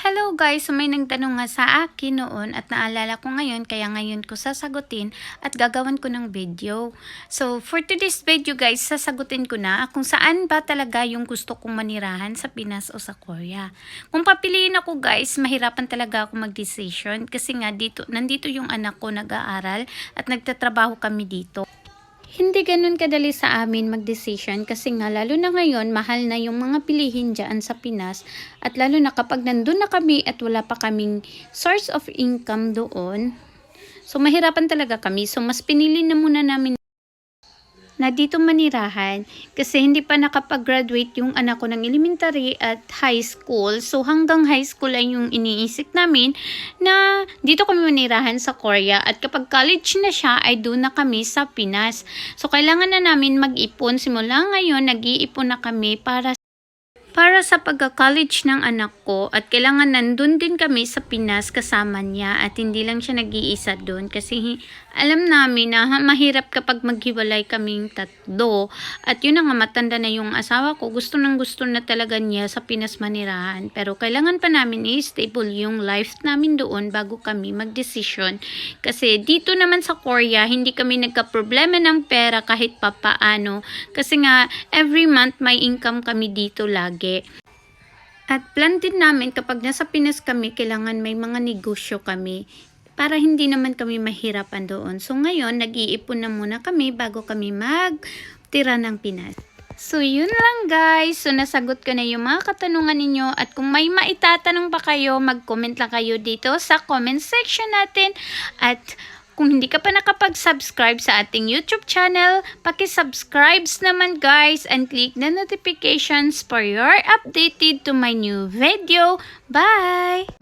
Hello guys! So may nagtanong nga sa akin noon at naalala ko ngayon kaya ngayon ko sasagutin at gagawan ko ng video. So for today's video guys, sasagutin ko na kung saan ba talaga yung gusto kong manirahan sa Pinas o sa Korea. Kung papiliin ako guys, mahirapan talaga ako mag-decision kasi nga nandito yung anak ko nag-aaral at nagtatrabaho kami dito. Hindi ganun kadali sa amin mag-decision kasi nga lalo na ngayon mahal na yung mga bilihin dyan sa Pinas at lalo na kapag nandun na kami at wala pa kaming source of income doon. So mahirapan talaga kami, so mas pinili na muna namin na dito manirahan kasi hindi pa nakapag-graduate yung anak ko ng elementary at high school. So hanggang high school ay yung iniisip namin na dito kami manirahan sa Korea at kapag college na siya ay doon na kami sa Pinas. So kailangan na namin mag-ipon. Simula ngayon nag-iipon na kami para sa pagka-college ng anak ko at kailangan nandun din kami sa Pinas kasama niya at hindi lang siya nag-iisa doon kasi alam namin na mahirap kapag maghiwalay kaming tatlo at yun na nga matanda na yung asawa ko, gusto na talaga niya sa Pinas manirahan pero kailangan pa namin i-stable yung life namin doon bago kami mag-decision kasi dito naman sa Korea hindi kami nagka-problema ng pera kahit papaano kasi nga every month may income kami dito lagi. At plan din namin kapag nasa Pinas kami, kailangan may mga negosyo kami para hindi naman kami mahirapan doon. So ngayon, nag-iipon na muna kami bago kami magtira ng Pinas. So yun lang guys. So nasagot ko na yung mga katanungan ninyo at kung may maitatanong pa kayo, mag-comment lang kayo dito sa comment section natin at kung hindi ka pa nakapag-subscribe sa ating YouTube channel, paki-subscribe naman guys and click the notifications for your updated to my new video. Bye!